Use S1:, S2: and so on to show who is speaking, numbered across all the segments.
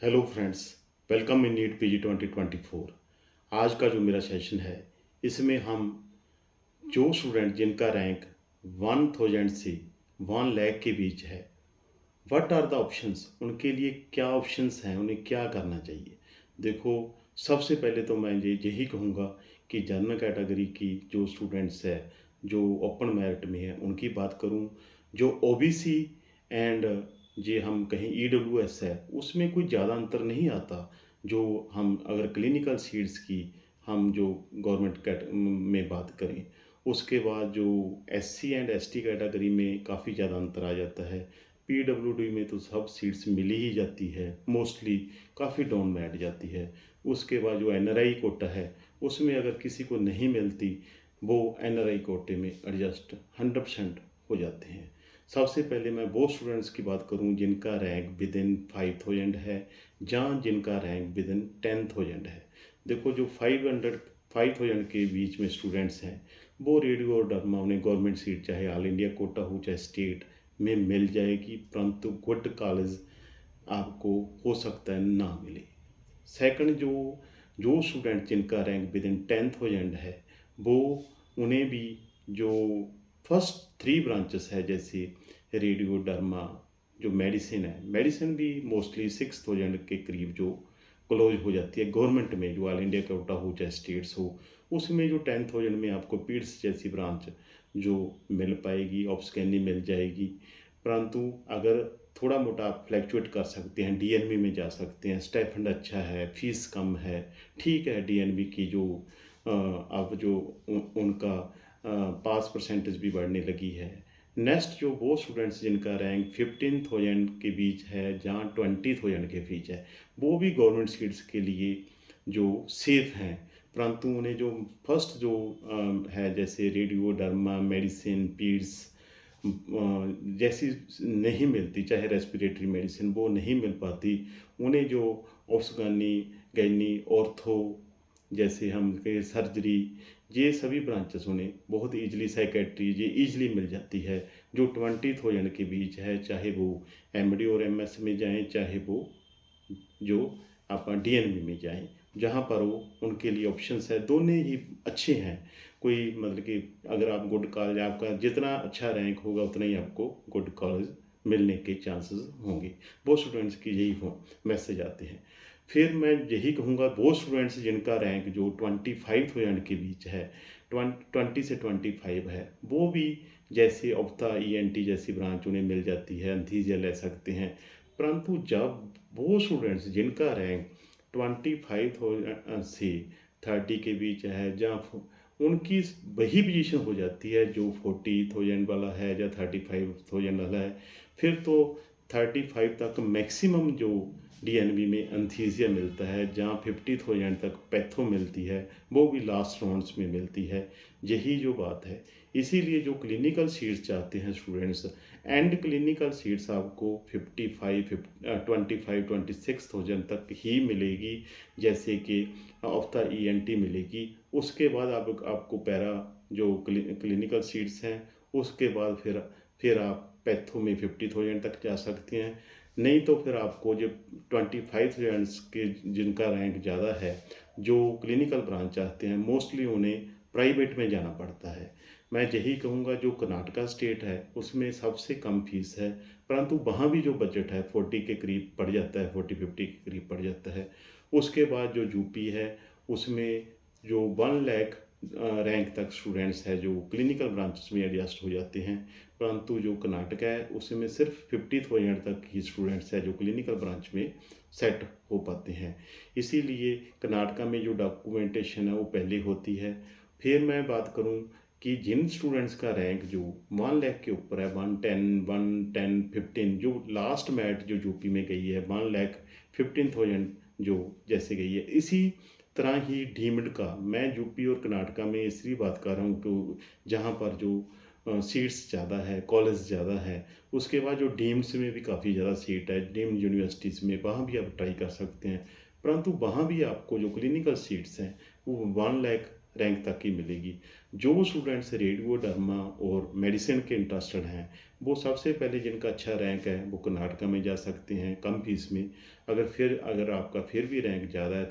S1: Hello friends, welcome in NEET PG 2024। आज का जो मेरा सेशन है, इसमें हम जो स्टूडेंट जिनका रैंक 1000 से 1 लाख के बीच है, व्हाट आर द ऑप्शंस, उनके लिए क्या ऑप्शंस हैं, उन्हें क्या करना चाहिए। देखो, सबसे पहले तो मैं यही कहूँगा कि जनरल कैटेगरी की जो स्टूडेंट्स है, जो ओपन मेरिट में है, उनकी बात करूँ। जो ओबीसी एंड जे हम कहें ईडब्ल्यूएस है, उसमें कोई ज़्यादा अंतर नहीं आता। जो हम अगर क्लिनिकल सीट्स की हम जो गवर्नमेंट में बात करें, उसके बाद जो एससी एंड एसटी कैटेगरी में काफ़ी ज़्यादा अंतर आ जाता है। पीडब्ल्यूडी में तो सब सीट्स मिली ही जाती है, मोस्टली काफ़ी डाउन में हट जाती है। उसके बाद जो एनआरआई कोटा है, उसमें अगर किसी को नहीं मिलती, वो एनआरआई कोटे में एडजस्ट 100% हो जाते हैं। सबसे पहले मैं वो स्टूडेंट्स की बात करूं जिनका रैंक विद इन 5000 है, जहाँ जिनका रैंक विद इन 10,000 है। देखो, जो 5000 के बीच में स्टूडेंट्स हैं, वो रेडियो और डरमा उन्हें गवर्नमेंट सीट चाहे ऑल इंडिया कोटा हो चाहे स्टेट में मिल जाएगी, परंतु गुड कॉलेज आपको हो सकता है ना मिले। सेकंड, जो जो स्टूडेंट जिनका रैंक विद इन 10,000 है, वो उन्हें भी जो फर्स्ट 3 ब्रांचेस है, जैसे रेडियो डर्मा, जो मेडिसिन है, मेडिसिन भी मोस्टली 6000 के करीब जो क्लोज हो जाती है गवर्नमेंट में, जो ऑल इंडिया कोटा हो चाहे स्टेट्स हो। उसमें जो 10,000 में आपको पीड्स जैसी ब्रांच जो मिल पाएगी, ऑप्सकैनी मिल जाएगी। परंतु अगर थोड़ा मोटा आप फ्लैक्चुएट कर सकते हैं, डीएनबी में जा सकते हैं, स्टाइपेंड अच्छा है, फीस कम है, ठीक है। डीएनबी की जो अब जो उनका पास परसेंटेज भी बढ़ने लगी है। नेक्स्ट, जो वो स्टूडेंट्स जिनका रैंक 15,000 के बीच है, जहाँ 20,000 के बीच है, वो भी गवर्नमेंट सीट्स के लिए जो सेफ हैं। परंतु उन्हें जो फर्स्ट जो है, जैसे रेडियो डर्मा, मेडिसिन, पीड्स जैसी नहीं मिलती, चाहे रेस्पिरेटरी मेडिसिन वो नहीं मिल पाती। उन्हें जो ऑप्सगानी, गैनी, ऑर्थो, जैसे हम कहें सर्जरी, ये सभी ब्रांचेस उन्हें बहुत ईजिली, साइकेट्री ये ईजिली मिल जाती है। जो 20,000 के बीच है, चाहे वो एमडी और एमएस में जाएं, चाहे वो जो आप डीएनबी में जाएं, जहाँ पर वो उनके लिए ऑप्शंस है, दोनों ही अच्छे हैं। कोई मतलब कि अगर आप गुड कॉलेज, आपका जितना अच्छा रैंक होगा उतना ही आपको गुड कॉलेज मिलने के चांसेस होंगे। वो स्टूडेंट्स की यही हो मैसेज आते हैं। फिर मैं यही कहूँगा, वो स्टूडेंट्स जिनका रैंक जो 25,000 के बीच है, 20 से 25 है, वो भी जैसे ऑप्था ईएनटी जैसी ब्रांच उन्हें मिल जाती है, एंथीसिया ले सकते हैं। परंतु जब वो स्टूडेंट्स जिनका रैंक 25,000 से 30 के बीच है, जहाँ उनकी वही पोजीशन हो जाती है जो 40,000 वाला है या 35,000 वाला है, फिर तो 35 तक मैक्सिमम जो डीएनबी में एंथीसिया मिलता है, जहाँ 50,000 तक पैथो मिलती है, वो भी लास्ट राउंड्स में मिलती है। यही जो बात है, इसीलिए जो क्लिनिकल सीट्स चाहते हैं स्टूडेंट्स, एंड क्लिनिकल सीट्स आपको 25,000 तक ही मिलेगी, जैसे कि ऑफ्था ईएनटी मिलेगी। उसके बाद आपको पैरा जो क्लिनिकल सीट्स हैं, उसके बाद फिर आप पैथो में 50,000 तक जा सकते हैं। नहीं तो फिर आपको जो 25,000 के जिनका रैंक ज़्यादा है, जो क्लिनिकल ब्रांच चाहते हैं, मोस्टली उन्हें प्राइवेट में जाना पड़ता है। मैं यही कहूँगा, जो कर्नाटका स्टेट है उसमें सबसे कम फीस है, परंतु वहाँ भी जो बजट है 40 के करीब पड़ जाता है, 40-50 के करीब पड़ जाता है। उसके बाद जो यूपी है, उसमें जो 1 लाख रैंक तक स्टूडेंट्स है जो क्लिनिकल ब्रांचेस में एडजस्ट हो जाते हैं। परंतु जो कर्नाटका है, उसमें सिर्फ 50,000 तक ही स्टूडेंट्स है जो क्लिनिकल ब्रांच में सेट हो पाते हैं। इसीलिए कर्नाटका में जो डॉक्यूमेंटेशन है वो पहले होती है। फिर मैं बात करूं कि जिन स्टूडेंट्स का रैंक जो 1 लाख के ऊपर है, 110, 15, जो लास्ट मैट जो यूपी में गई है 1,15,000 जो जैसे गई है, इसी तरह ही डीम्ड का मैं यूपी और कर्नाटका में इसलिए बात कर रहा हूँ कि जहाँ पर जो सीट्स ज़्यादा है, कॉलेज ज़्यादा है। उसके बाद जो डीम्स में भी काफ़ी ज़्यादा सीट है, डीम्ड यूनिवर्सिटीज़ में, वहाँ भी आप ट्राई कर सकते हैं। परंतु वहाँ भी आपको जो क्लिनिकल सीट्स हैं वो 1 लाख रैंक तक ही मिलेगी। जो स्टूडेंट्स रेडियोडर्मा और मेडिसिन के इंटरेस्टेड हैं, वो सबसे पहले जिनका अच्छा रैंक है वो कर्नाटका में जा सकते हैं कम फीस में। अगर आपका फिर भी रैंक ज़्यादा है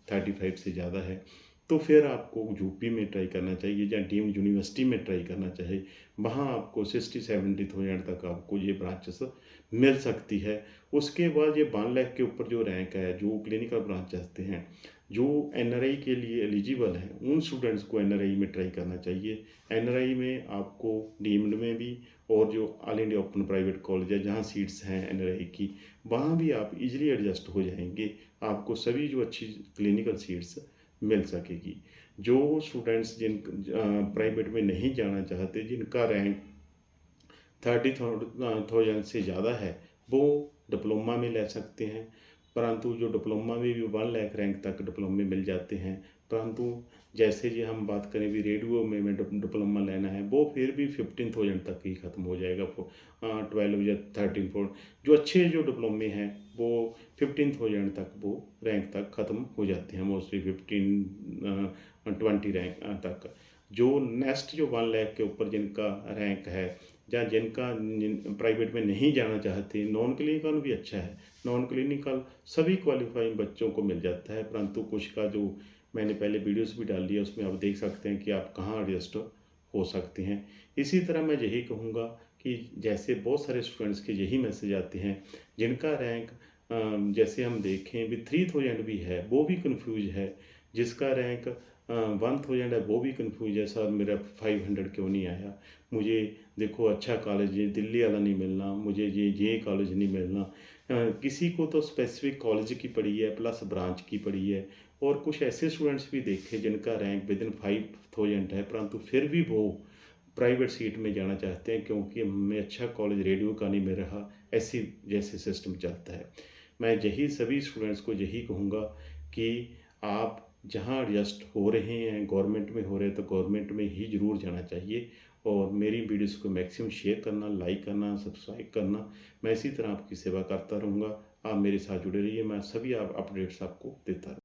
S1: 35 से ज़्यादा है, तो फिर आपको यूपी में ट्राई करना चाहिए या डीम्ड यूनिवर्सिटी में ट्राई करना चाहिए। वहाँ आपको 60-70 तक आपको ये ब्रांचेस मिल सकती है। उसके बाद ये 1 लाख के ऊपर जो रैंक है, जो क्लिनिकल ब्रांच चाहते हैं, जो एनआरआई के लिए एलिजिबल हैं, उन स्टूडेंट्स को एनआरआई में ट्राई करना चाहिए। एनआरआई में आपको डीम्ड में भी और जो all India open private college है जहाँ सीट्स हैं एनआरआई की, वहाँ भी आप इजीली एडजस्ट हो जाएंगे। आपको सभी जो अच्छी क्लिनिकल सीट्स मिल सकेगी। जो स्टूडेंट्स प्राइवेट में नहीं जाना चाहते, जिनका रैंक 30,000 से ज़्यादा है, वो डिप्लोमा में ले सकते हैं। परंतु जो डिप्लोमा में भी 1 लाख रैंक तक डिप्लोमे मिल जाते हैं। परंतु जैसे जी हम बात करें भी रेडियो में डिप्लोमा लेना है, वो फिर भी 15,000 तक ही ख़त्म हो जाएगा। 12 या 13 जो अच्छे जो डिप्लोमे हैं वो 15,000 तक वो रैंक तक ख़त्म हो जाते हैं, मोस्टली 15-20 रैंक तक। जो नेक्स्ट जो 1 लाख के ऊपर जिनका रैंक है या जिनका प्राइवेट में नहीं जाना चाहते, नॉन क्लिनिकल भी अच्छा है। नॉन क्लिनिकल सभी क्वालिफाइंग बच्चों को मिल जाता है, परंतु कुछ का जो मैंने पहले वीडियोस भी डाल दिया, उसमें आप देख सकते हैं कि आप कहाँ एडजस्ट हो सकते हैं। इसी तरह मैं यही कहूँगा कि जैसे बहुत सारे स्टूडेंट्स के यही मैसेज आते हैं जिनका रैंक जैसे हम देखें भी 3000 भी है, वो भी कन्फ्यूज है। जिसका रैंक 1000 है वो भी कन्फ्यूज है, सर मेरा 500 क्यों नहीं आया, मुझे देखो अच्छा कॉलेज ये दिल्ली वाला नहीं मिलना, मुझे ये कॉलेज नहीं मिलना। किसी को तो स्पेसिफिक कॉलेज की पड़ी है प्लस ब्रांच की पड़ी है। और कुछ ऐसे स्टूडेंट्स भी देखे जिनका रैंक विद इन 5000 है, परंतु फिर भी वो प्राइवेट सीट में जाना चाहते हैं क्योंकि हमें अच्छा कॉलेज रेडियो का नहीं मिल रहा। ऐसी जैसे सिस्टम चलता है। मैं यही सभी स्टूडेंट्स को यही कहूँगा कि आप जहाँ एडजस्ट हो रहे हैं, गवर्नमेंट में हो रहे हैं, तो गवर्नमेंट में ही ज़रूर जाना चाहिए। और मेरी वीडियोस को मैक्सिमम शेयर करना, लाइक करना, सब्सक्राइब करना। मैं इसी तरह आपकी सेवा करता रहूँगा। आप मेरे साथ जुड़े रहिए, मैं सभी आप अपडेट्स आपको देता रहूँगा।